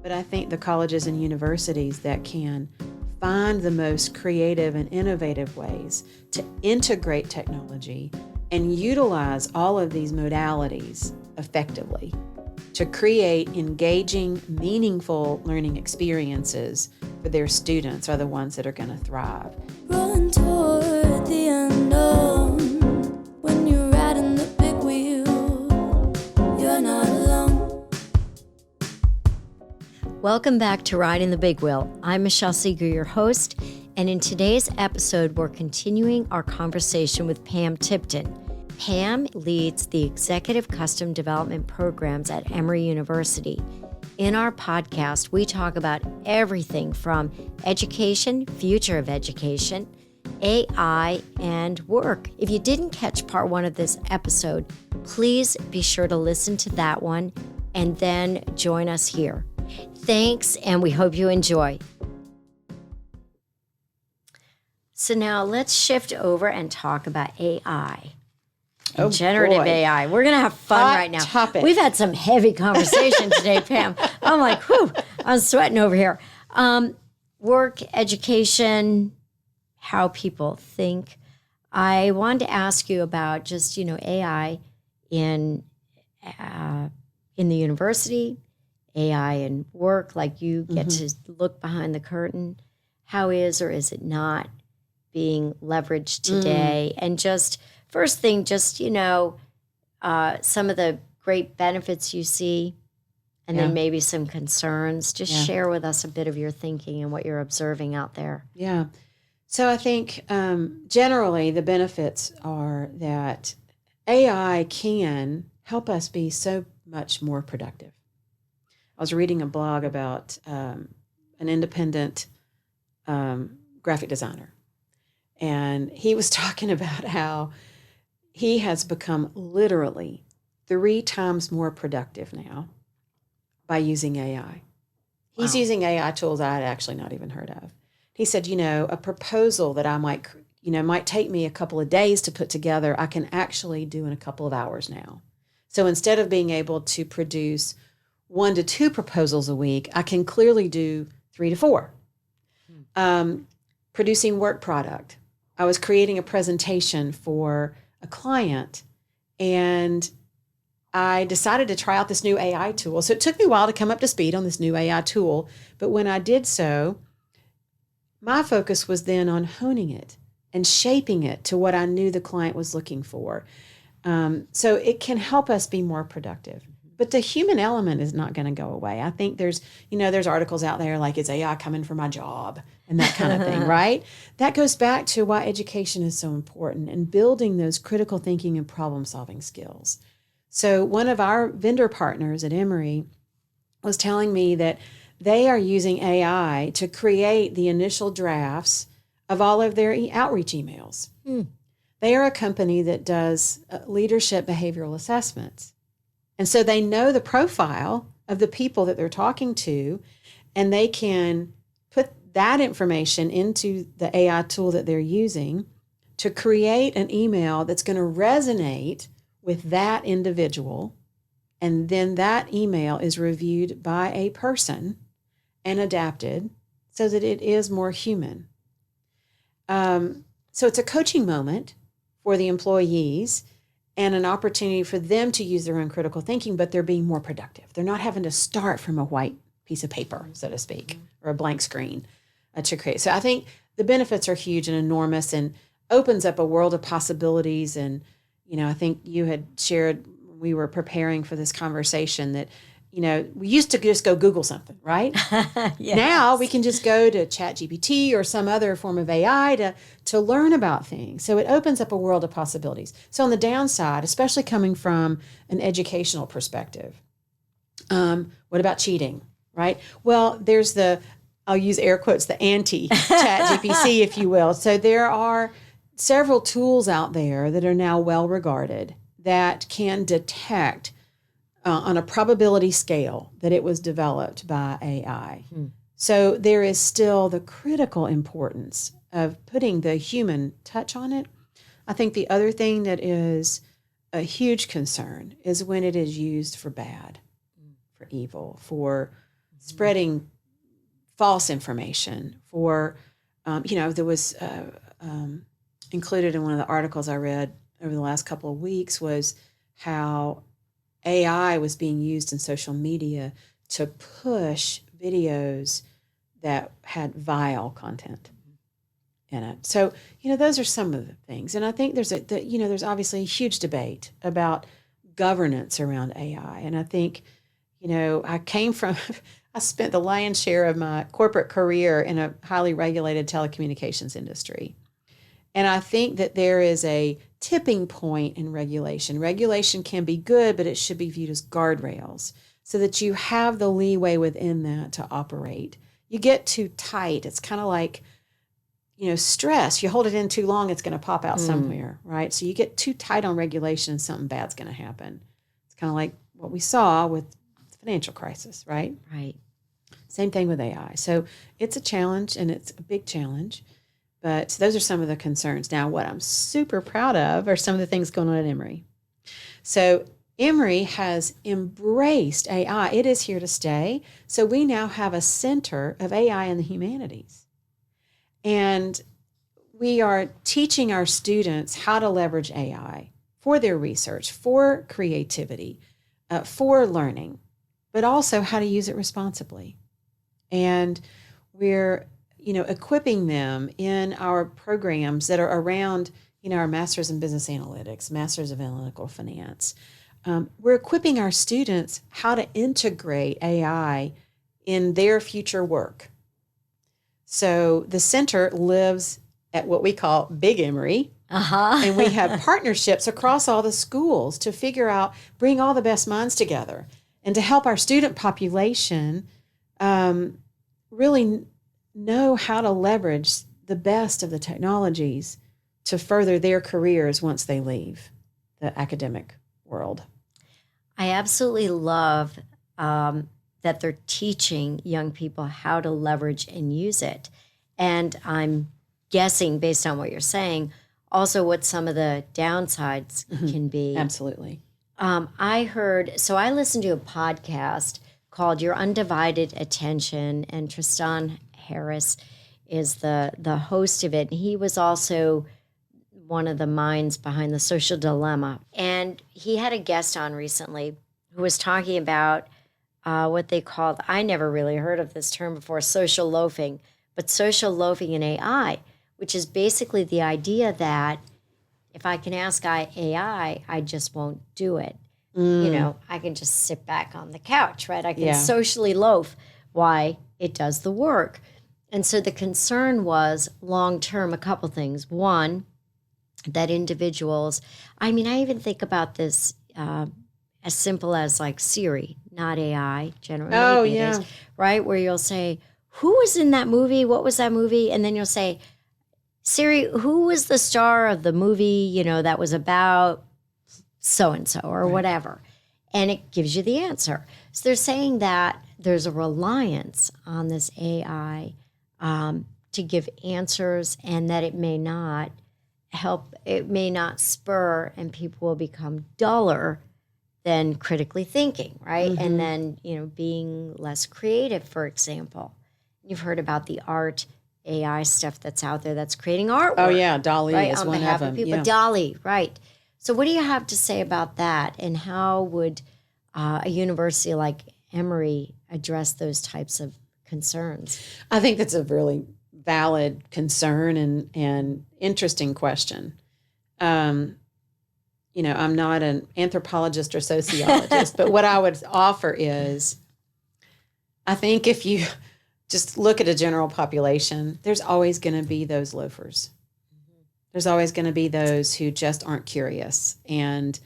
but I think the colleges and universities that can find the most creative and innovative ways to integrate technology and utilize all of these modalities effectively to create engaging, meaningful learning experiences for their students are the ones that are going to thrive. Rolling toward the unknown. When you're riding the big wheel, you're not alone. Welcome back to Riding the Big Wheel. I'm Michelle Seger, your host, and in today's episode, we're continuing our conversation with Pam Tipton. Pam leads the Executive Custom Development Programs at Emory University. In our podcast, we talk about everything from education, future of education, AI, and work. If you didn't catch part one of this episode, please be sure to listen to that one and then join us here. Thanks, and we hope you enjoy. So now let's shift over and talk about AI. Generative boy. AI. We're going to have fun Hot right now. topic. We've had some heavy conversation today, Pam. I'm like, whew, I'm sweating over here. Work, education, how people think. I wanted to ask you about just, AI in the university, AI in work, like you get to look behind the curtain. How is or is it not being leveraged today? And just first thing, just, some of the great benefits you see, and then maybe some concerns. Just share with us a bit of your thinking and what you're observing out there. Yeah. So I think generally the benefits are that AI can help us be so much more productive. I was reading a blog about an independent graphic designer, and he was talking about how he has become literally 3 times more productive now by using AI. He's using AI tools I had actually not even heard of. He said, a proposal that I might take me a couple of days to put together, I can actually do in a couple of hours now. So instead of being able to produce 1 to 2 proposals a week, I can clearly do 3 to 4. Producing work product. I was creating a presentation for a client, and I decided to try out this new AI tool. So it took me a while to come up to speed on this new AI tool. But when I did so, my focus was then on honing it and shaping it to what I knew the client was looking for. So it can help us be more productive. But the human element is not going to go away. I think there's articles out there like, is AI coming for my job and that kind of thing, right? That goes back to why education is so important and building those critical thinking and problem solving skills. So one of our vendor partners at Emory was telling me that they are using AI to create the initial drafts of all of their outreach emails. They are a company that does leadership behavioral assessments. And so they know the profile of the people that they're talking to, and they can put that information into the AI tool that they're using to create an email that's going to resonate with that individual. And then that email is reviewed by a person and adapted so that it is more human. So it's a coaching moment for the employees and an opportunity for them to use their own critical thinking, but they're being more productive. They're not having to start from a white piece of paper, so to speak, or a blank screen to create. So I think the benefits are huge and enormous and opens up a world of possibilities. And, I think you had shared when we were preparing for this conversation that, we used to just go Google something, right? Yes. Now we can just go to ChatGPT or some other form of AI to learn about things. So it opens up a world of possibilities. So on the downside, especially coming from an educational perspective, what about cheating, right? Well, there's I'll use air quotes, the anti-ChatGPT, if you will. So there are several tools out there that are now well regarded that can detect on a probability scale that it was developed by AI. So there is still the critical importance of putting the human touch on it. I think the other thing that is a huge concern is when it is used for bad, for evil, for spreading false information, for, there was included in one of the articles I read over the last couple of weeks was how AI was being used in social media to push videos that had vile content in it. So, those are some of the things. And I think there's obviously a huge debate about governance around AI. And I think, I spent the lion's share of my corporate career in a highly regulated telecommunications industry. And I think that there is a tipping point in regulation. Regulation can be good, but it should be viewed as guardrails so that you have the leeway within that to operate. You get too tight. It's kind of like, stress. You hold it in too long, it's going to pop out somewhere, right? So you get too tight on regulation and something bad's going to happen. It's kind of like what we saw with the financial crisis, right? Right. Same thing with AI. So it's a challenge, and it's a big challenge. But those are some of the concerns. Now, what I'm super proud of are some of the things going on at Emory. So Emory has embraced AI. It is here to stay. So we now have a center of AI in the humanities. And we are teaching our students how to leverage AI for their research, for creativity, for learning, but also how to use it responsibly. And we're equipping them in our programs that are around, our Masters in Business Analytics, Masters of Analytical Finance. We're equipping our students how to integrate AI in their future work. So the center lives at what we call Big Emory. And we have partnerships across all the schools to figure out, bring all the best minds together and to help our student population really know how to leverage the best of the technologies to further their careers once they leave the academic world. I absolutely love that they're teaching young people how to leverage and use it. And I'm guessing, based on what you're saying, also what some of the downsides can be. Absolutely. I listened to a podcast called Your Undivided Attention, and Tristan Harris is the host of it. And he was also one of the minds behind The Social Dilemma. And he had a guest on recently who was talking about what they called, I never really heard of this term before, social loafing, but social loafing in AI, which is basically the idea that if I can ask AI, I just won't do it. I can just sit back on the couch, right? I can socially loaf while it does the work. And so the concern was long-term, a couple things. One, that individuals, I even think about this as simple as like Siri, not AI, generally. Oh, yeah. Is, right? Where you'll say, who was in that movie? What was that movie? And then you'll say, Siri, who was the star of the movie, that was about so-and-so or whatever? And it gives you the answer. So they're saying that there's a reliance on this AI to give answers, and that it may not help, it may not spur, and people will become duller than critically thinking, right? And then, being less creative, for example. You've heard about the art AI stuff that's out there that's creating artwork. Oh, yeah. DALL-E right, is on one behalf of them. People. Yeah. DALL-E, right. So what do you have to say about that? And how would a university like Emory address those types of concerns? I think that's a really valid concern and interesting question. I'm not an anthropologist or sociologist, but what I would offer is, I think if you just look at a general population, there's always going to be those loafers. There's always going to be those who just aren't curious and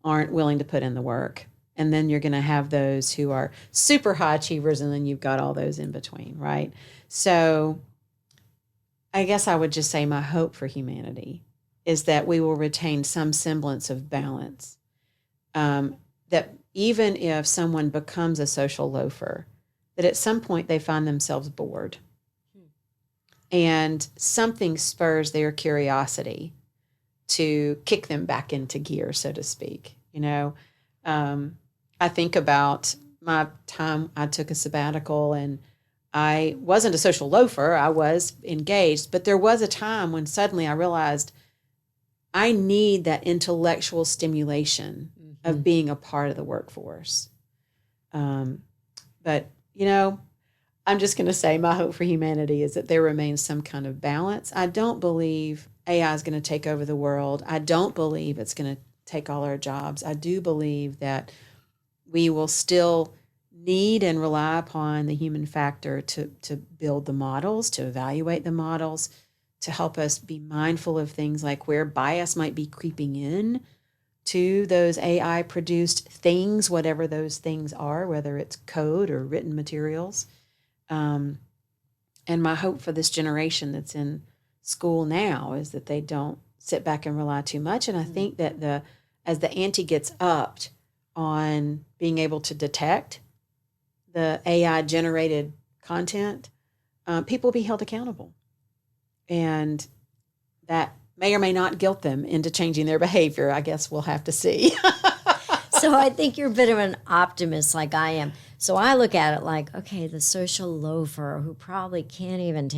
aren't willing to put in the work. And then you're going to have those who are super high achievers, and then you've got all those in between, right? So I guess I would just say my hope for humanity is that we will retain some semblance of balance, that even if someone becomes a social loafer, that at some point they find themselves bored and something spurs their curiosity to kick them back into gear, so to speak. I think about my time, I took a sabbatical, and I wasn't a social loafer. I was engaged, but there was a time when suddenly I realized I need that intellectual stimulation of being a part of the workforce. But, I'm just going to say my hope for humanity is that there remains some kind of balance. I don't believe AI is going to take over the world. I don't believe it's going to take all our jobs. I do believe that we will still need and rely upon the human factor to build the models, to evaluate the models, to help us be mindful of things like where bias might be creeping in to those AI produced things, whatever those things are, whether it's code or written materials. And my hope for this generation that's in school now is that they don't sit back and rely too much. And I think that as the ante gets upped on being able to detect the AI generated content, people will be held accountable. And that may or may not guilt them into changing their behavior. I guess we'll have to see. So I think you're a bit of an optimist like I am. So I look at it like, okay, the social loafer who probably can't even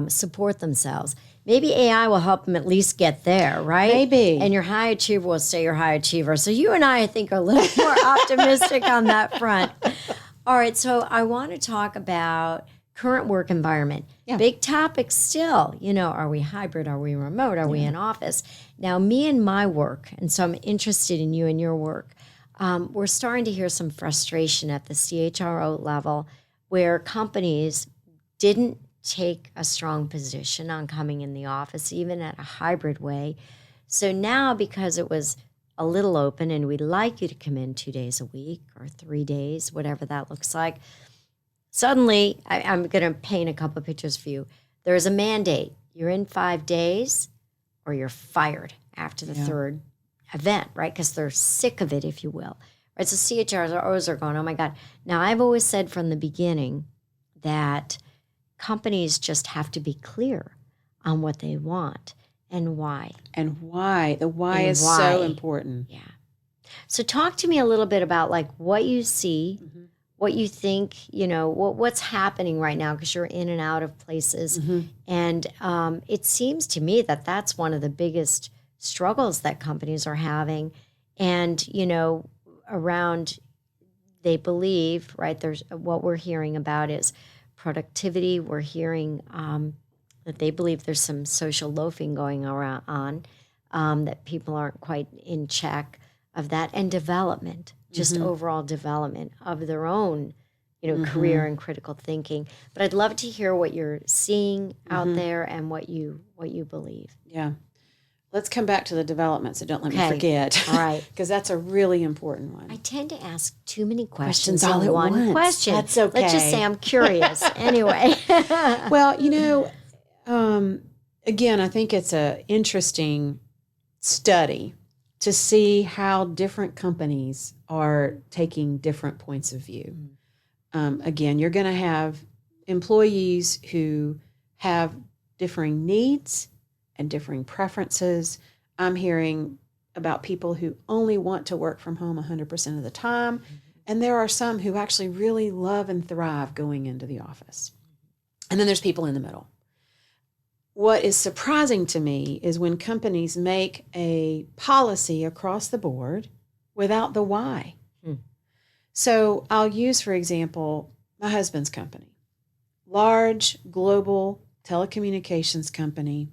support themselves. Maybe AI will help them at least get there, right? Maybe. And your high achiever will stay your high achiever. So you and I think, are a little more optimistic on that front. All right, so I want to talk about current work environment. Yeah. Big topic still. Are we hybrid? Are we remote? Are we in office? Now, me and my work, and so I'm interested in you and your work, we're starting to hear some frustration at the CHRO level where companies didn't take a strong position on coming in the office, even at a hybrid way. So now, because it was a little open and we'd like you to come in 2 days a week or 3 days, whatever that looks like, suddenly, I'm going to paint a couple of pictures for you. There's a mandate. You're in 5 days or you're fired after the third event, right? Because they're sick of it, if you will. Right? So CHROs are going, oh my God. Now, I've always said from the beginning that companies just have to be clear on what they want and why. And why. The why is so important. Yeah. So talk to me a little bit about like what you see, what you think, what's happening right now, because you're in and out of places. And it seems to me that that's one of the biggest struggles that companies are having. And, around, they believe, right, there's what we're hearing about is productivity. We're hearing that they believe there's some social loafing going on, that people aren't quite in check of that, and development, just overall development of their own, career and critical thinking. But I'd love to hear what you're seeing out there and what you believe. Yeah. Let's come back to the development, so don't let me forget. All right. Because that's a really important one. I tend to ask too many questions all in at one once. question. That's okay. Let's just say I'm curious. Anyway. Well, again, I think it's an interesting study to see how different companies are taking different points of view. Again, you're going to have employees who have differing needs and differing preferences. I'm hearing about people who only want to work from home 100% of the time. And there are some who actually really love and thrive going into the office. And then there's people in the middle. What is surprising to me is when companies make a policy across the board without the why. So I'll use, for example, my husband's company, large global telecommunications company.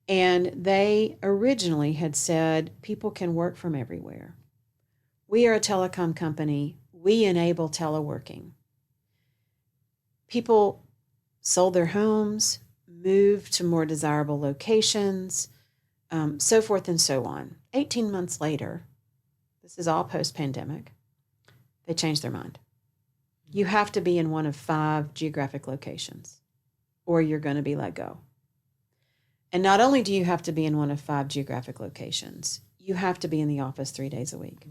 And they originally had said people can work from everywhere. We are a telecom company. We enable teleworking. People sold their homes, moved to more desirable locations, so forth and so on. 18 months later, this is all post-pandemic, they changed their mind. You have to be in one of 5 geographic locations, or you're going to be let go. And not only do you have to be in one of 5 geographic locations, you have to be in the office 3 days a week.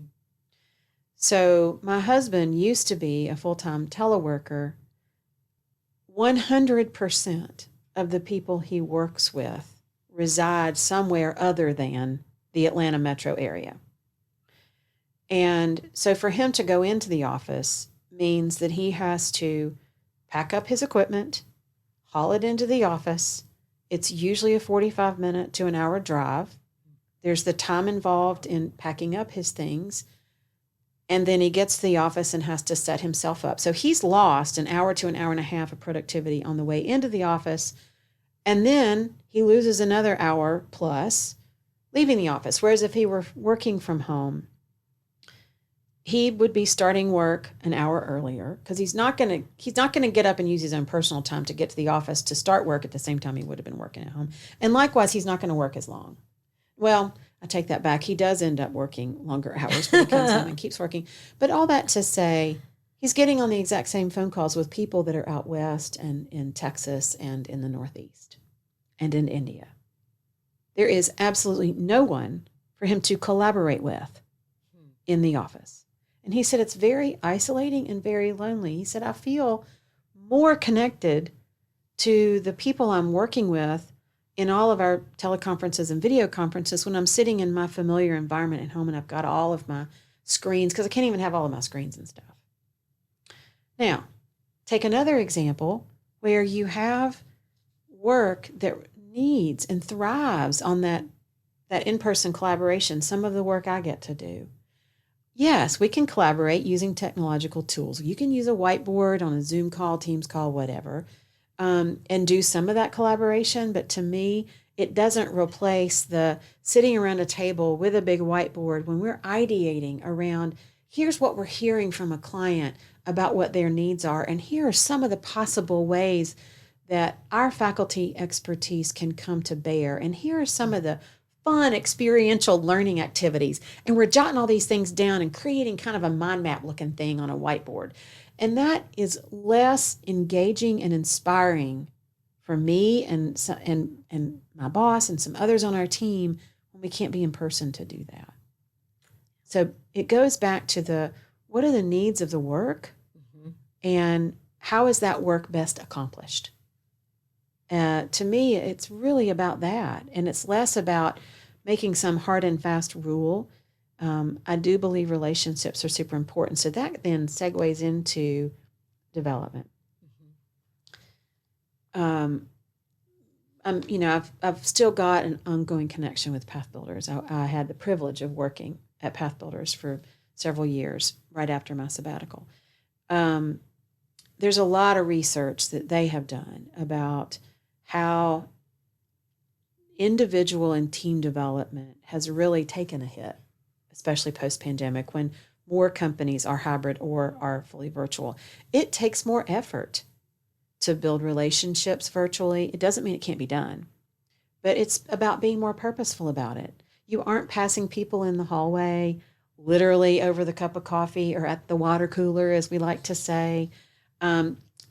So my husband used to be a full-time teleworker. 100% of the people he works with reside somewhere other than the Atlanta metro area. And so for him to go into the office means that he has to pack up his equipment, haul it into the office. It's usually a 45-minute to an hour drive. There's the time involved in packing up his things. And then he gets to the office and has to set himself up. So he's lost an hour to an hour and a half of productivity on the way into the office. And then he loses another hour plus leaving the office. Whereas if he were working from home, he would be starting work an hour earlier because he's not going to get up and use his own personal time to get to the office to start work at the same time he would have been working at home. And likewise, he's not going to work as long. Well, I take that back. He does end up working longer hours, but he comes home and keeps working. But all that to say, he's getting on the exact same phone calls with people that are out west and in Texas and in the Northeast and in India. There is absolutely no one for him to collaborate with in the office. And he said it's very isolating and very lonely. He said, I feel more connected to the people I'm working with in all of our teleconferences and video conferences when I'm sitting in my familiar environment at home and I've got all of my screens, because I can't even have all of my screens and stuff. Now, take another example where you have work that needs and thrives on that in-person collaboration, some of the work I get to do. Yes, we can collaborate using technological tools. You can use a whiteboard on a Zoom call, Teams call, whatever, and do some of that collaboration. But to me, it doesn't replace the sitting around a table with a big whiteboard when we're ideating around, here's what we're hearing from a client about what their needs are, and here are some of the possible ways that our faculty expertise can come to bear. And here are some of the fun experiential learning activities. And we're jotting all these things down and creating kind of a mind map looking thing on a whiteboard. And that is less engaging and inspiring for me and my boss and some others on our team when we can't be in person to do that. So it goes back to what are the needs of the work, and how is that work best accomplished? To me, it's really about that. And it's less about making some hard and fast rule. I do believe relationships are super important. So that then segues into development. I've still got an ongoing connection with Path Builders. I had the privilege of working at Path Builders for several years right after my sabbatical. There's a lot of research that they have done about how individual and team development has really taken a hit, especially post-pandemic when more companies are hybrid or are fully virtual. It takes more effort to build relationships virtually. It doesn't mean it can't be done, but it's about being more purposeful about it. You aren't passing people in the hallway, literally over the cup of coffee or at the water cooler, as we like to say.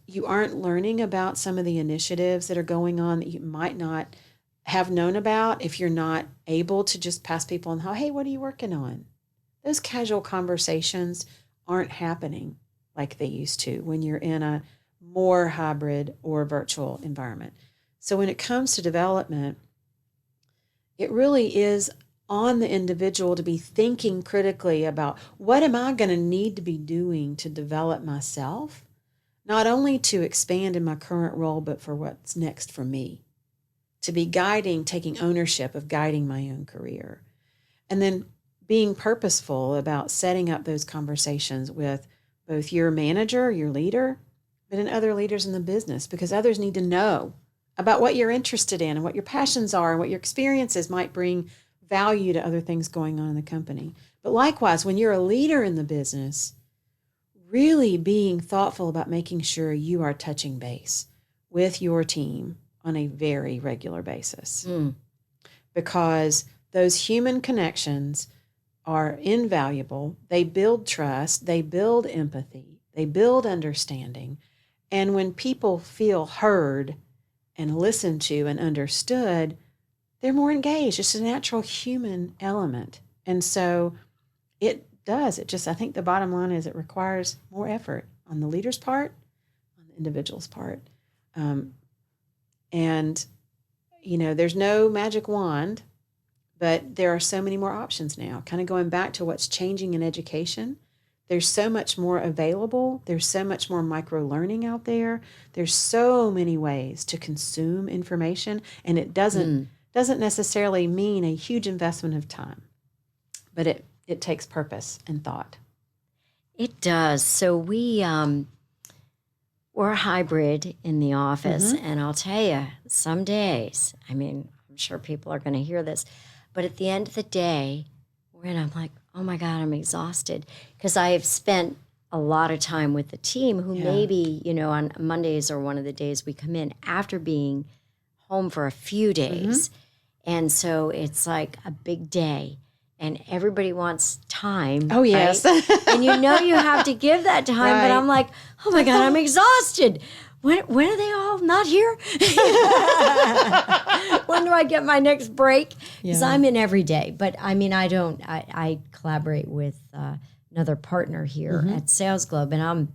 You aren't learning about some of the initiatives that are going on that you might not have known about if you're not able to just pass people and, hey, what are you working on? Those casual conversations aren't happening like they used to when you're in a more hybrid or virtual environment. So when it comes to development, it really is on the individual to be thinking critically about what am I going to need to be doing to develop myself, not only to expand in my current role, but for what's next for me, to be taking ownership of guiding my own career. And then being purposeful about setting up those conversations with both your manager, your leader, but in other leaders in the business, because others need to know about what you're interested in and what your passions are and what your experiences might bring value to other things going on in the company. But likewise, when you're a leader in the business, really being thoughtful about making sure you are touching base with your team on a very regular basis. Because those human connections are invaluable. They build trust, they build empathy, they build understanding. And when people feel heard and listened to and understood, they're more engaged. It's a natural human element. And so it does. I think the bottom line is it requires more effort on the leader's part, on the individual's part. And, there's no magic wand But there are so many more options now. Kind of going back to what's changing in education, there's so much more available. There's so much more micro learning out there. There's so many ways to consume information, and it doesn't necessarily mean a huge investment of time, but it takes purpose and thought. It does. So we're hybrid in the office, and I'll tell you, some days, I mean, I'm sure people are going to hear this, but at the end of the day, when I'm like, oh my God, I'm exhausted, because I have spent a lot of time with the team who maybe, on Mondays or one of the days we come in after being home for a few days. And so it's like a big day. And everybody wants time. Oh, yes. Right? And you have to give that time. Right. But I'm like, oh my God, I'm exhausted. When are they all not here? When do I get my next break? Because I'm in every day. But I mean, I collaborate with another partner here at Sales Globe. And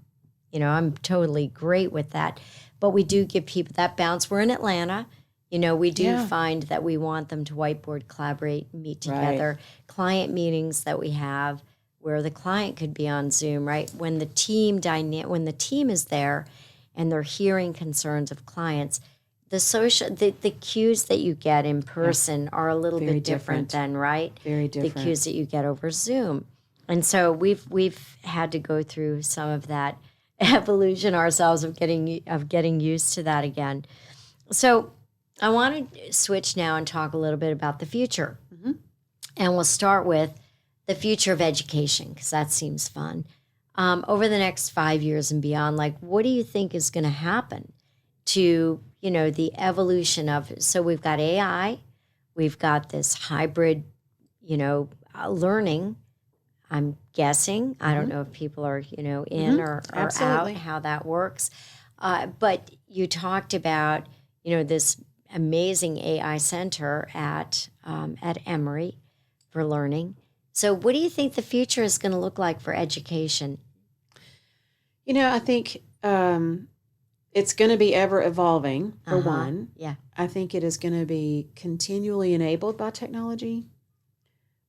I'm totally great with that. But we do give people that bounce. We're in Atlanta. We do find that we want them to whiteboard, collaborate, meet together. Right. Client meetings that we have where the client could be on Zoom, right? When the team is there and they're hearing concerns of clients, the cues that you get in person are a little bit different than, right? Very different. The cues that you get over Zoom. And so we've had to go through some of that evolution ourselves of getting used to that again. So I want to switch now and talk a little bit about the future. And we'll start with the future of education, because that seems fun. Over the next 5 years and beyond, like, what do you think is going to happen to, the evolution of, so we've got AI, we've got this hybrid, learning, I'm guessing. I don't know if people are, in or out, how that works. But you talked about, this amazing AI center at Emory for learning. So what do you think the future is going to look like for education? I think it's going to be ever evolving, for one. Yeah. I think it is going to be continually enabled by technology.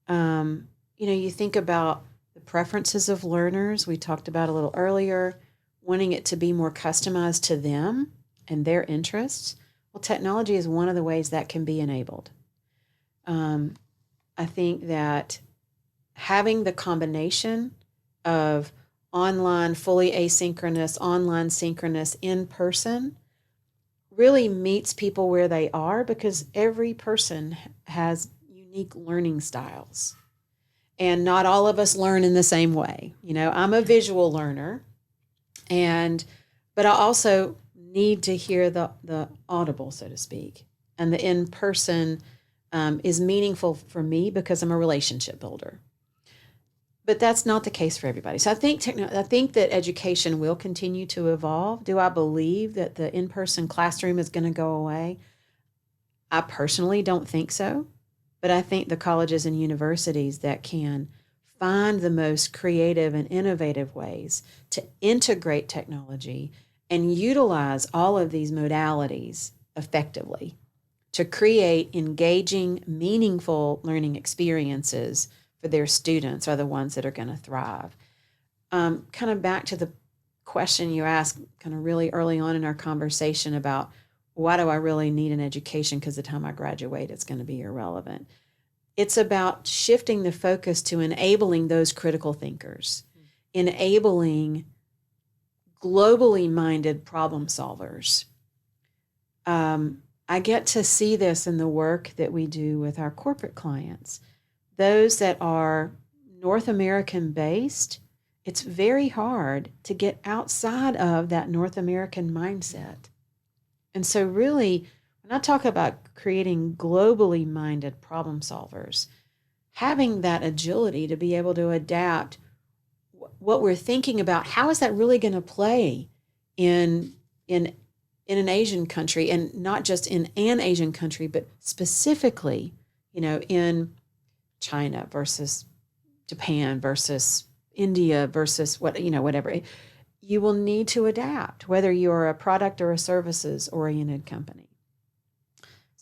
You think about the preferences of learners. We talked about a little earlier, wanting it to be more customized to them and their interests. Well, technology is one of the ways that can be enabled. I think that having the combination of online, fully asynchronous, online synchronous, in person, really meets people where they are, because every person has unique learning styles. And not all of us learn in the same way. I'm a visual learner, but I also need to hear the audible, so to speak. And the in-person is meaningful for me because I'm a relationship builder. But that's not the case for everybody. So I think that education will continue to evolve. Do I believe that the in-person classroom is going to go away? I personally don't think so. But I think the colleges and universities that can find the most creative and innovative ways to integrate technology and utilize all of these modalities effectively to create engaging, meaningful learning experiences for their students are the ones that are going to thrive. Kind of back to the question you asked kind of really early on in our conversation about why do I really need an education, because the time I graduate, it's going to be irrelevant. It's about shifting the focus to enabling those critical thinkers, enabling globally minded problem solvers. I get to see this in the work that we do with our corporate clients. Those that are North American based, it's very hard to get outside of that North American mindset. And so really, when I talk about creating globally minded problem solvers, having that agility to be able to adapt what we're thinking about, how is that really going to play in an Asian country, and not just in an Asian country, but specifically, in China versus Japan versus India versus whatever. You will need to adapt, whether you're a product or a services oriented company.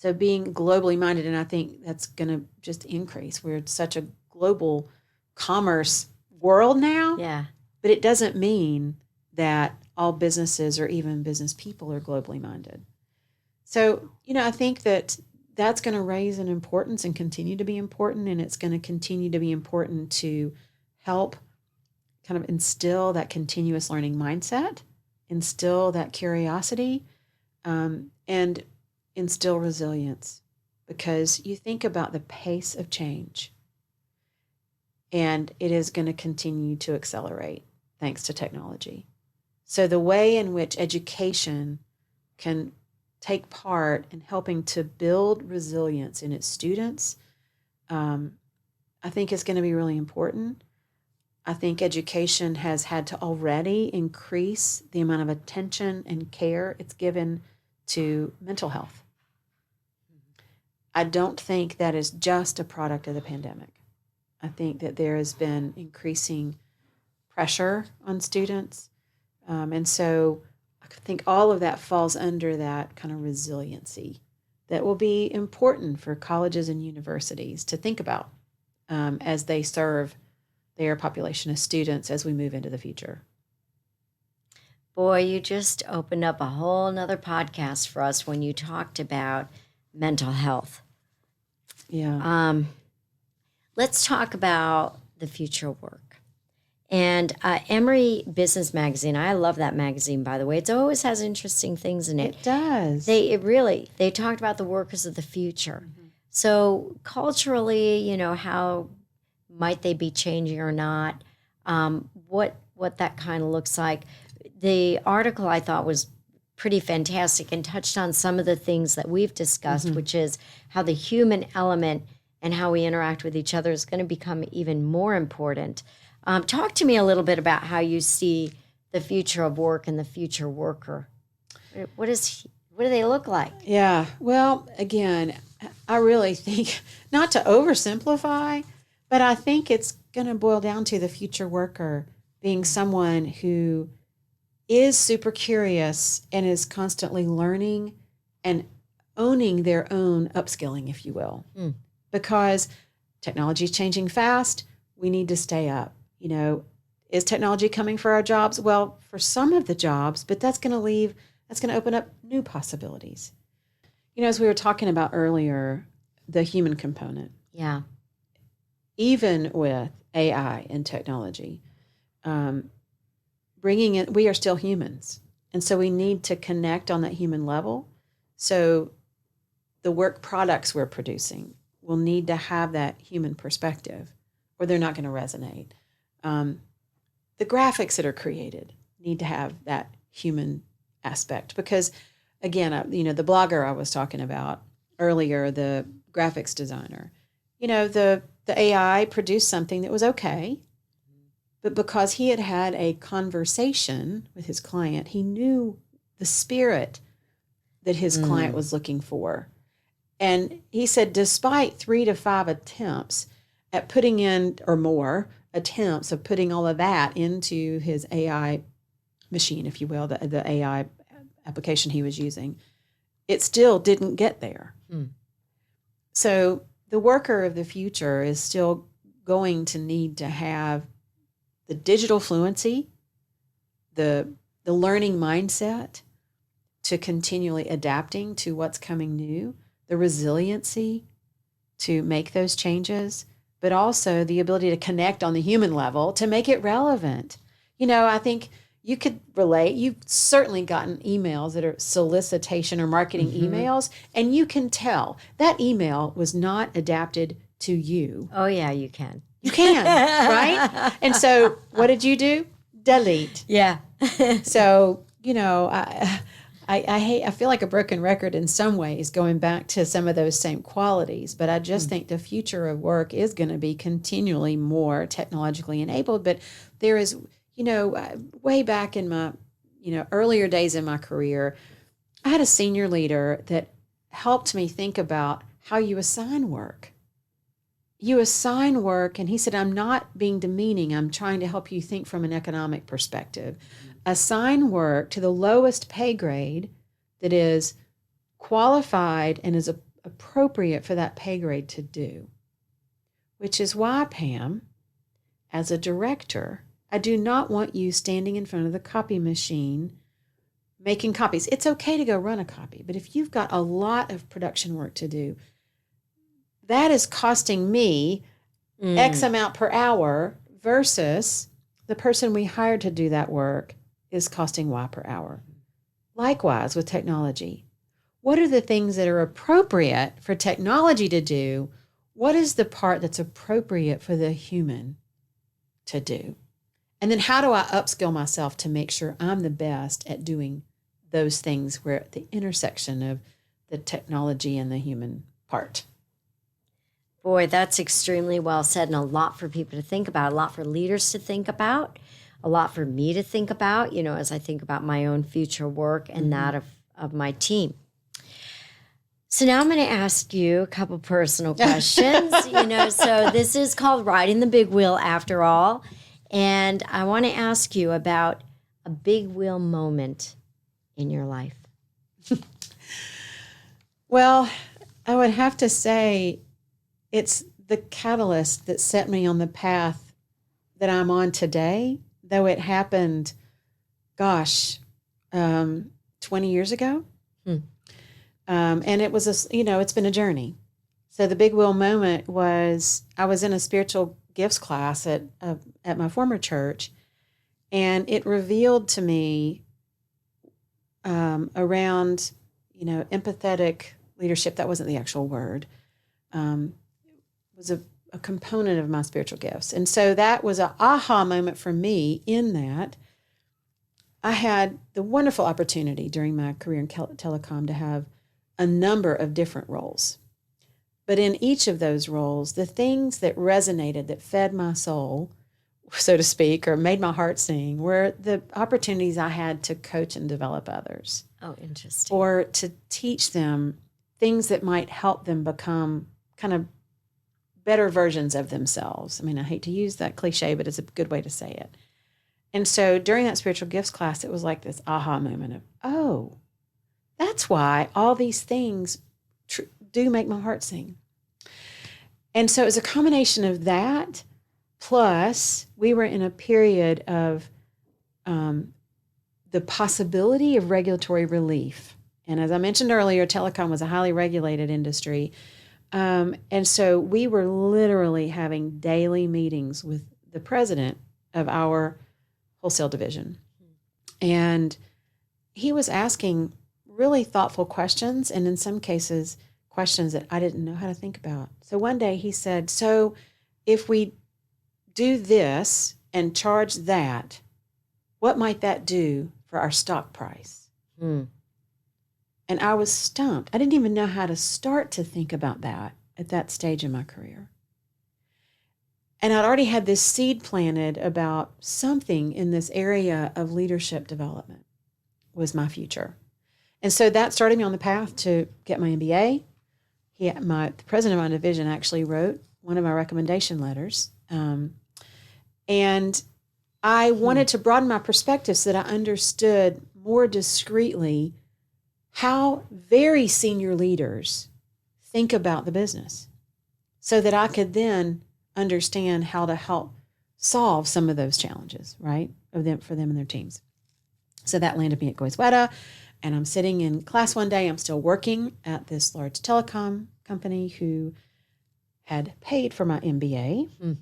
So being globally minded, and I think that's going to just increase. We're such a global commerce world now, Yeah. but it doesn't mean that all businesses or even business people are globally minded. So, I think that that's going to raise an importance and continue to be important, and it's going to continue to be important to help kind of instill that continuous learning mindset, instill that curiosity, and instill resilience. Because you think about the pace of change, and it is going to continue to accelerate thanks to technology. So the way in which education can take part in helping to build resilience in its students, I think is going to be really important. I think education has had to already increase the amount of attention and care it's given to mental health. I don't think that is just a product of the pandemic. I think that there has been increasing pressure on students. And so I think all of that falls under that kind of resiliency that will be important for colleges and universities to think about as they serve their population of students as we move into the future. Boy, you just opened up a whole nother podcast for us when you talked about mental health. Yeah. Let's talk about the future of work. And Emory Business Magazine, I love that magazine, by the way. It always has interesting things in it. It does. They talked about the workers of the future. Mm-hmm. So culturally, how might they be changing or not? What that kind of looks like. The article I thought was pretty fantastic and touched on some of the things that we've discussed, Mm-hmm. which is how the human element and how we interact with each other is going to become even more important. Talk to me a little bit about how you see the future of work and the future worker. What do they look like? Yeah. Well, again, I really think, not to oversimplify, but I think it's going to boil down to the future worker being someone who is super curious and is constantly learning and owning their own upskilling, if you will. Because technology is changing fast. We need to stay up. Is technology coming for our jobs? Well, for some of the jobs, but that's going to open up new possibilities. As we were talking about earlier, the human component. Yeah. Even with AI and technology, bringing in, we are still humans. And so we need to connect on that human level. So the work products we're producing will need to have that human perspective, or they're not going to resonate. The graphics that are created need to have that human aspect because, again, the blogger I was talking about earlier, the graphics designer, the AI produced something that was okay, but because he had had a conversation with his client, he knew the spirit that his client was looking for. And he said, despite 3 to 5 attempts at putting in, or more attempts of putting all of that into his AI machine, if you will, the AI application he was using, it still didn't get there. So the worker of the future is still going to need to have the digital fluency, the learning mindset to continually adapting to what's coming new, the resiliency to make those changes, but also the ability to connect on the human level to make it relevant. I think you could relate. You've certainly gotten emails that are solicitation or marketing emails, and you can tell that email was not adapted to you. Oh, yeah, you can. You can, right? And so what did you do? Delete. Yeah. So, I feel like a broken record in some ways going back to some of those same qualities, but I just think the future of work is going to be continually more technologically enabled. But there is, way back in my, earlier days in my career, I had a senior leader that helped me think about how you assign work. You assign work, and he said, I'm not being demeaning. I'm trying to help you think from an economic perspective. Assign work to the lowest pay grade that is qualified and is appropriate for that pay grade to do. Which is why, Pam, as a director, I do not want you standing in front of the copy machine making copies. It's okay to go run a copy, but if you've got a lot of production work to do, that is costing me X amount per hour versus the person we hired to do that work is costing Y per hour. Likewise with technology. What are the things that are appropriate for technology to do? What is the part that's appropriate for the human to do? And then how do I upskill myself to make sure I'm the best at doing those things where at the intersection of the technology and the human part? Boy, that's extremely well said, and a lot for people to think about, a lot for leaders to think about, a lot for me to think about, as I think about my own future work and that of my team. So now I'm going to ask you a couple personal questions. So this is called Riding the Big Wheel after all. And I want to ask you about a big wheel moment in your life. Well, I would have to say it's the catalyst that set me on the path that I'm on today, though it happened, 20 years ago. And it was, it's been a journey. So the big wheel moment was I was in a spiritual gifts class at my former church, and it revealed to me around, empathetic leadership. That wasn't the actual word. Was a component of my spiritual gifts. And so that was an aha moment for me in that I had the wonderful opportunity during my career in telecom to have a number of different roles. But in each of those roles, the things that resonated, that fed my soul, so to speak, or made my heart sing, were the opportunities I had to coach and develop others. Oh, interesting. Or to teach them things that might help them become kind of better versions of themselves. I mean, I hate to use that cliche, but it's a good way to say it. And so during that spiritual gifts class, it was like this aha moment of, oh, that's why all these things do make my heart sing. And so it was a combination of that, plus we were in a period of the possibility of regulatory relief. And as I mentioned earlier, telecom was a highly regulated industry. And so we were literally having daily meetings with the president of our wholesale division. And he was asking really thoughtful questions, and in some cases, questions that I didn't know how to think about. So one day he said, so if we do this and charge that, what might that do for our stock price? And I was stumped. I didn't even know how to start to think about that at that stage in my career. And I'd already had this seed planted about something in this area of leadership development was my future. And so that started me on the path to get my MBA. The president of my division actually wrote one of my recommendation letters. And I wanted to broaden my perspective so that I understood more discreetly how very senior leaders think about the business so that I could then understand how to help solve some of those challenges, right, for them and their teams. So that landed me at Goizueta, and I'm sitting in class one day. I'm still working at this large telecom company who had paid for my MBA.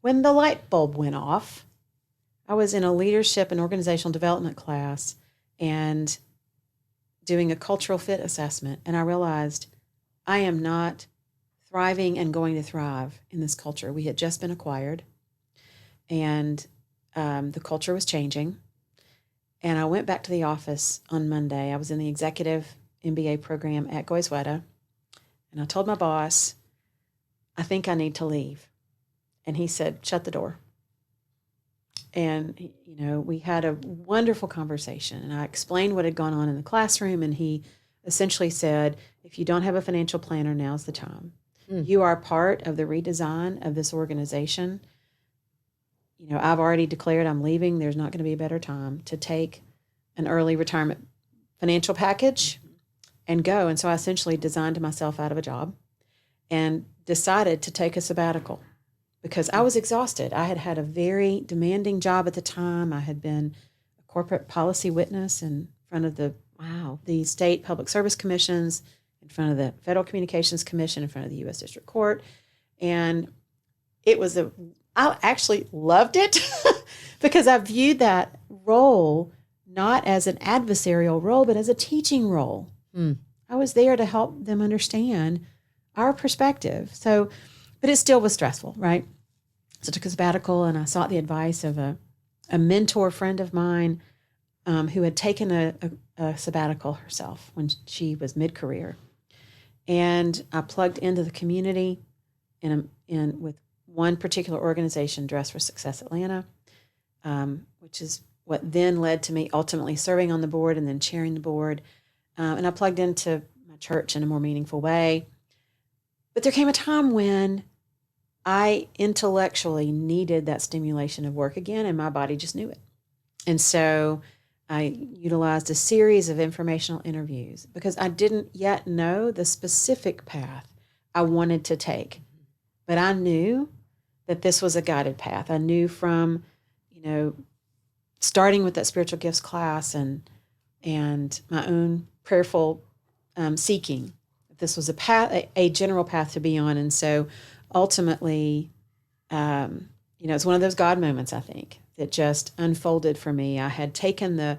When the light bulb went off, I was in a leadership and organizational development class and doing a cultural fit assessment, and I realized I am not thriving and going to thrive in this culture. We had just been acquired, and the culture was changing. And I went back to the office on Monday. I was in the executive MBA program at Goizueta, and I told my boss, I think I need to leave. And he said, shut the door. And, we had a wonderful conversation, and I explained what had gone on in the classroom, and he essentially said, if you don't have a financial planner, now's the time. You are part of the redesign of this organization. I've already declared I'm leaving. There's not going to be a better time to take an early retirement financial package and go. And so I essentially designed myself out of a job and decided to take a sabbatical because I was exhausted. I had had a very demanding job at the time. I had been a corporate policy witness in front of the state public service commissions, in front of the Federal Communications Commission, in front of the U.S. District Court. And I actually loved it because I viewed that role not as an adversarial role, but as a teaching role. I was there to help them understand our perspective. So, but it still was stressful, right? So I took a sabbatical and I sought the advice of a mentor friend of mine who had taken a sabbatical herself when she was mid-career. And I plugged into the community with one particular organization, Dress for Success Atlanta, which is what then led to me ultimately serving on the board and then chairing the board. And I plugged into my church in a more meaningful way. But there came a time when I intellectually needed that stimulation of work again, and my body just knew it. And so I utilized a series of informational interviews because I didn't yet know the specific path I wanted to take. But I knew that this was a guided path. I knew from, starting with that spiritual gifts class and my own prayerful seeking, this was a general path to be on. And so ultimately, it's one of those God moments, I think, that just unfolded for me. I had taken the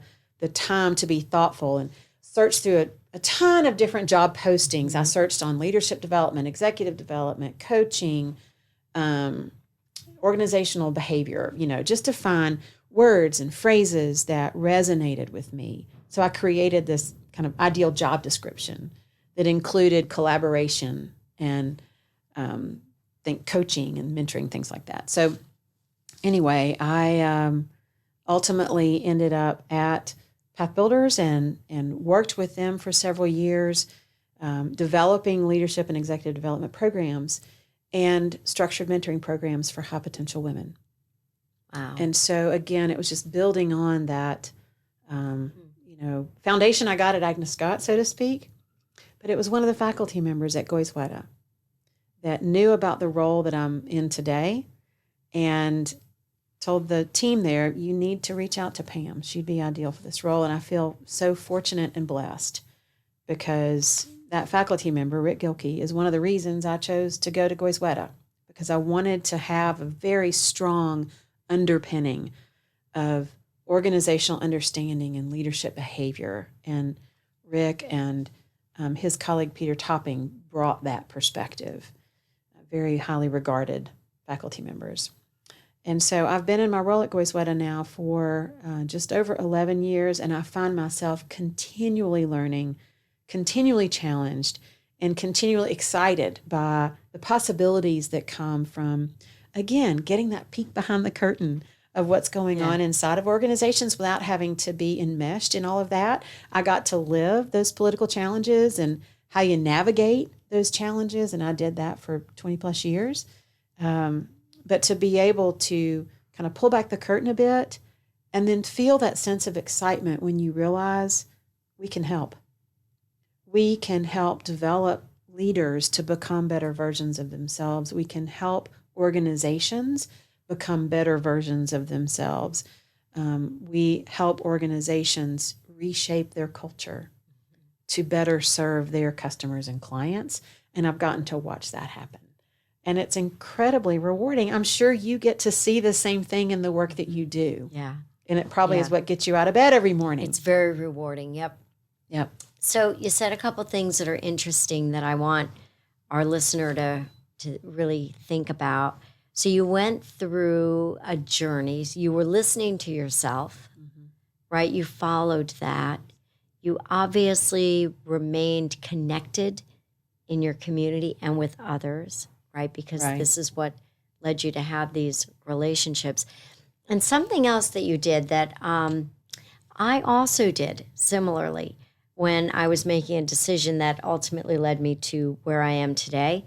time to be thoughtful and searched through a ton of different job postings. I searched on leadership development, executive development, coaching, organizational behavior, just to find words and phrases that resonated with me. So I created this kind of ideal job description that included collaboration and coaching and mentoring, things like that. So anyway, I ultimately ended up at Path Builders and worked with them for several years, developing leadership and executive development programs and structured mentoring programs for high potential women. Wow. And so again, it was just building on that, foundation I got at Agnes Scott, so to speak. But it was one of the faculty members at Goizueta that knew about the role that I'm in today and told the team there, you need to reach out to Pam. She'd be ideal for this role. And I feel so fortunate and blessed because that faculty member, Rick Gilkey, is one of the reasons I chose to go to Goizueta, because I wanted to have a very strong underpinning of organizational understanding and leadership behavior. And Rick and his colleague Peter Topping brought that perspective, very highly regarded faculty members. And so I've been in my role at Goizueta now for just over 11 years, and I find myself continually learning, continually challenged, and continually excited by the possibilities that come from, again, getting that peek behind the curtain of what's going on inside of organizations without having to be enmeshed in all of that. I got to live those political challenges and how you navigate those challenges, and I did that for 20 plus years. But to be able to kind of pull back the curtain a bit and then feel that sense of excitement when you realize we can help. We can help develop leaders to become better versions of themselves. We can help organizations become better versions of themselves. We help organizations reshape their culture to better serve their customers and clients. And I've gotten to watch that happen. And it's incredibly rewarding. I'm sure you get to see the same thing in the work that you do. Yeah. And it probably is what gets you out of bed every morning. It's very rewarding. Yep. So you said a couple things that are interesting that I want our listener to really think about. So you went through a journey. You were listening to yourself, right? You followed that. You obviously remained connected in your community and with others, right? Because this is what led you to have these relationships. And something else that you did that I also did similarly when I was making a decision that ultimately led me to where I am today.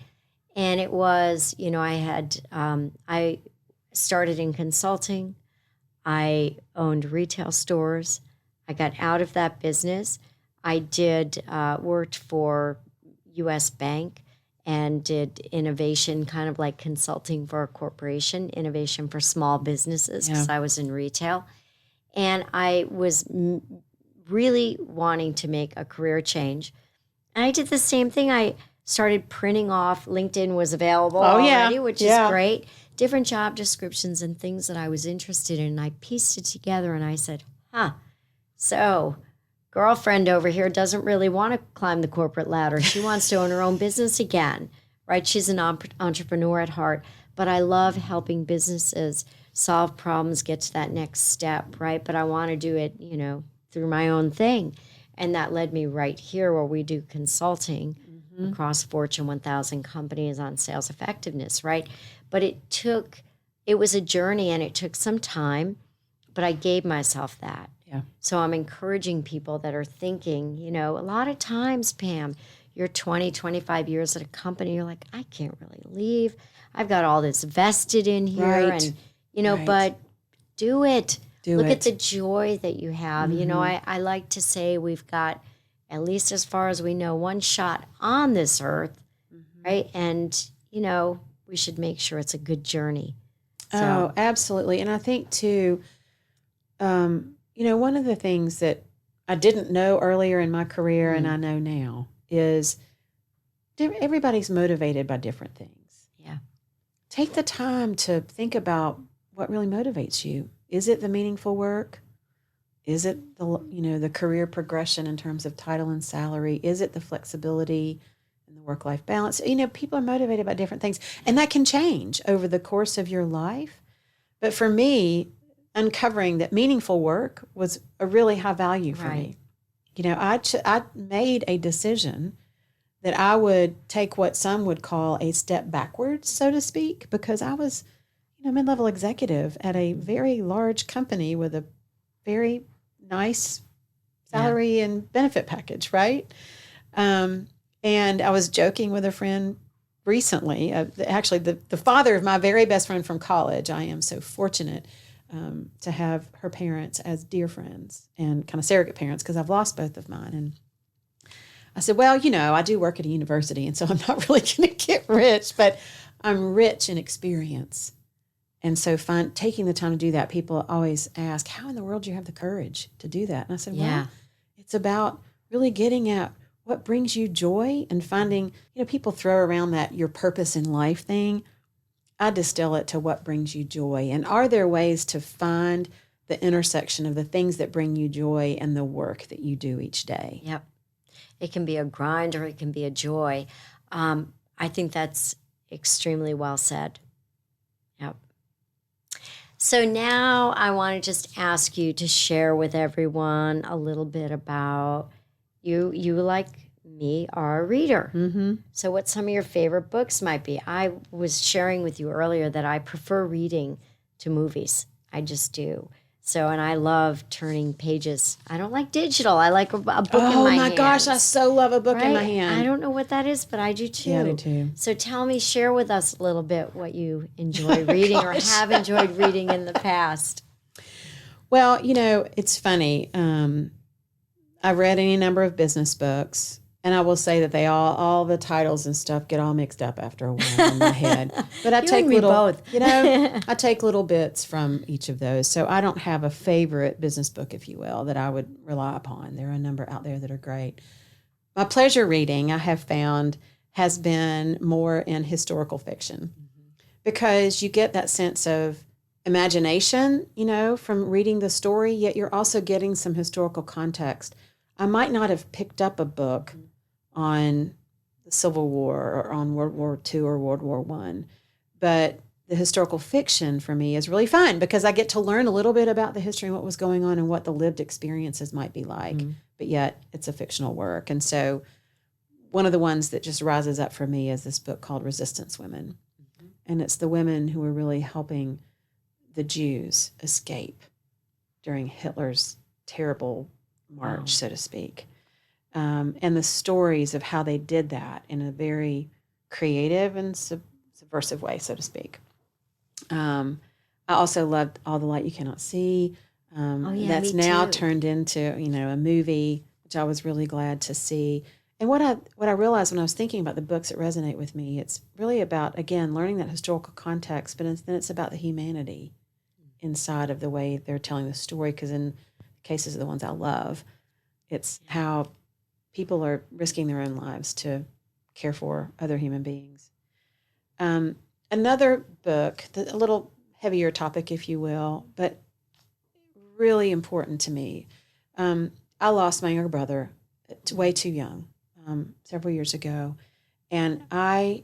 And it was, I started in consulting. I owned retail stores. I got out of that business. I did worked for U.S. Bank and did innovation, kind of like consulting for a corporation, innovation for small businesses, because I was in retail. And I was really wanting to make a career change. And I did the same thing. I started printing off, LinkedIn was available already, which is great, different job descriptions and things that I was interested in. And I pieced it together and I said, so girlfriend over here doesn't really want to climb the corporate ladder. She wants to own her own business again, right? She's an entrepreneur at heart, but I love helping businesses solve problems, get to that next step, right? But I want to do it, through my own thing. And that led me right here where we do consulting across Fortune 1000 companies on sales effectiveness, right? But it was a journey and it took some time, but I gave myself that. Yeah. So I'm encouraging people that are thinking, a lot of times, Pam, you're 20, 25 years at a company, you're like, I can't really leave. I've got all this vested in here and, but do it. Look at the joy that you have. I like to say we've got, at least as far as we know, one shot on this earth, right? And, we should make sure it's a good journey. So. Oh, absolutely. And I think, too, one of the things that I didn't know earlier in my career and I know now is everybody's motivated by different things. Yeah. Take the time to think about what really motivates you. Is it the meaningful work? Is it the career progression in terms of title and salary? Is it the flexibility and the work-life balance? People are motivated by different things, and that can change over the course of your life. But for me, uncovering that meaningful work was a really high value for me. I made a decision that I would take what some would call a step backwards, so to speak, because I was, mid-level executive at a very large company with a very nice salary and benefit package, right? And I was joking with a friend recently, actually the father of my very best friend from college. I am so fortunate to have her parents as dear friends and kind of surrogate parents because I've lost both of mine. And I said, well, I do work at a university, and so I'm not really going to get rich, but I'm rich in experience. And so taking the time to do that, people always ask, how in the world do you have the courage to do that? And I said, well, it's about really getting at what brings you joy and finding, people throw around that your purpose in life thing. I distill it to what brings you joy. And are there ways to find the intersection of the things that bring you joy and the work that you do each day? Yep. It can be a grind or it can be a joy. I think that's extremely well said. Yep. So now I want to just ask you to share with everyone a little bit about you. You, like me, are a reader. Mm-hmm. So what some of your favorite books might be. I was sharing with you earlier that I prefer reading to movies. I just do. So, and I love turning pages. I don't like digital. I like a book in my hand. Oh my gosh, I so love a book in my hand. I don't know what that is, but I do too. Yeah, I do too. So share with us a little bit what you enjoy reading or have enjoyed reading in the past. Well, it's funny. I've read any number of business books, and I will say that they all the titles and stuff get all mixed up after a while in my head. But I take both. I take little bits from each of those. So I don't have a favorite business book, if you will, that I would rely upon. There are a number out there that are great. My pleasure reading, I have found, has been more in historical fiction because you get that sense of imagination, from reading the story, yet you're also getting some historical context. I might not have picked up a book on the Civil War or on World War II or World War I, but the historical fiction for me is really fun because I get to learn a little bit about the history and what was going on and what the lived experiences might be like, but yet it's a fictional work. And so one of the ones that just rises up for me is this book called Resistance Women. And it's the women who are really helping the Jews escape during Hitler's terrible march, so to speak. And the stories of how they did that in a very creative and subversive way, so to speak. I also loved All the Light You Cannot See. That's now turned into, a movie, which I was really glad to see. And what I realized when I was thinking about the books that resonate with me, it's really about, again, learning that historical context, but then it's about the humanity inside of the way they're telling the story, because in cases of the ones I love, it's how people are risking their own lives to care for other human beings. Another book, a little heavier topic, if you will, but really important to me. I lost my younger brother way too young, several years ago, and I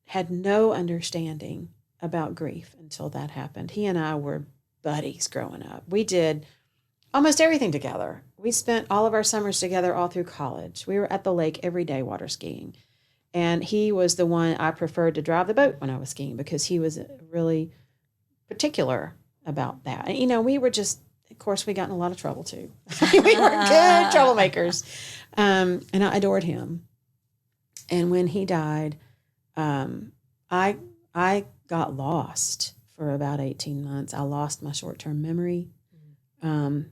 had no understanding about grief until that happened. He and I were buddies growing up. We did almost everything together. We spent all of our summers together all through college. We were at the lake every day water skiing. And he was the one I preferred to drive the boat when I was skiing, because he was really particular about that. And, we were just, of course, we got in a lot of trouble too. We were good troublemakers. And I adored him. And when he died, I got lost for about 18 months. I lost my short-term memory. It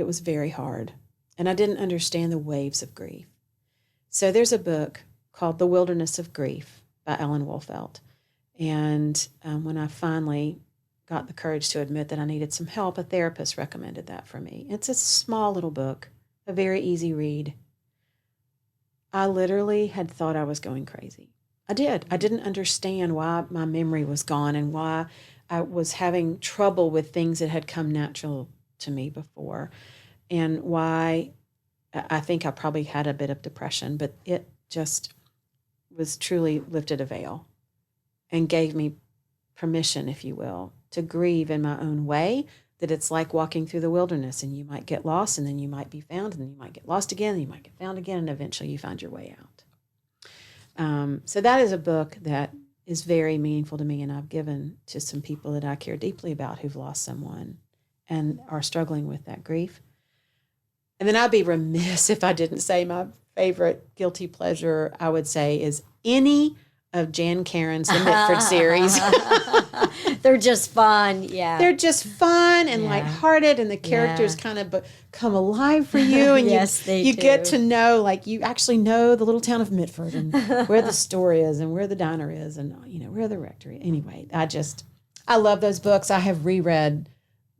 was very hard. And I didn't understand the waves of grief. So there's a book called The Wilderness of Grief by Ellen Wolfelt. And when I finally got the courage to admit that I needed some help, a therapist recommended that for me. It's a small little book, a very easy read. I literally had thought I was going crazy. I did. I didn't understand why my memory was gone and why I was having trouble with things that had come natural to me before, and why I think I probably had a bit of depression, but it just was truly lifted a veil and gave me permission, if you will, to grieve in my own way, that it's like walking through the wilderness, and you might get lost, and then you might be found, and then you might get lost again, and you might get found again, and eventually you find your way out. So that is a book that is very meaningful to me, and I've given to some people that I care deeply about who've lost someone and are struggling with that grief. And then I'd be remiss if I didn't say my favorite guilty pleasure, I would say, is any of Jan Karen's The Mitford series. They're just fun, yeah. They're just fun and lighthearted, and the characters kind of come alive for you. And yes, you get to know, like, you actually know the little town of Mitford and where the store is and where the diner is and, where the rectory. Anyway, I love those books. I have reread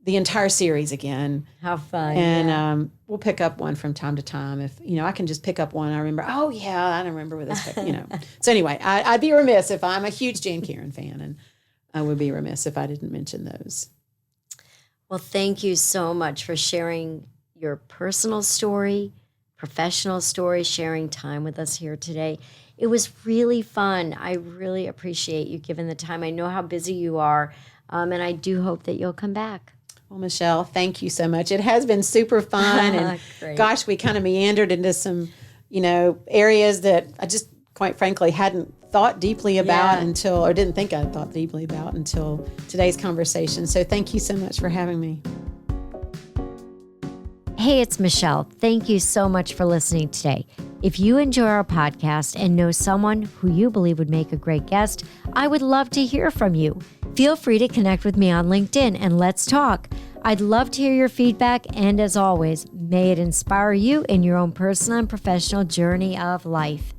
the entire series again. How fun. And we'll pick up one from time to time. If, I can just pick up one. I remember, oh, yeah, I don't remember with this. So anyway, I'd be remiss if I'm a huge Jan Karen fan, and I would be remiss if I didn't mention those. Well, thank you so much for sharing your personal story, professional story, sharing time with us here today. It was really fun. I really appreciate you giving the time. I know how busy you are, and I do hope that you'll come back. Well, Michelle, thank you so much. It has been super fun. And gosh, we kind of meandered into some, areas that I just, quite frankly, hadn't thought deeply about or didn't think I thought deeply about until today's conversation. So thank you so much for having me. Hey, it's Michelle. Thank you so much for listening today. If you enjoy our podcast and know someone who you believe would make a great guest, I would love to hear from you. Feel free to connect with me on LinkedIn and let's talk. I'd love to hear your feedback, and as always, may it inspire you in your own personal and professional journey of life.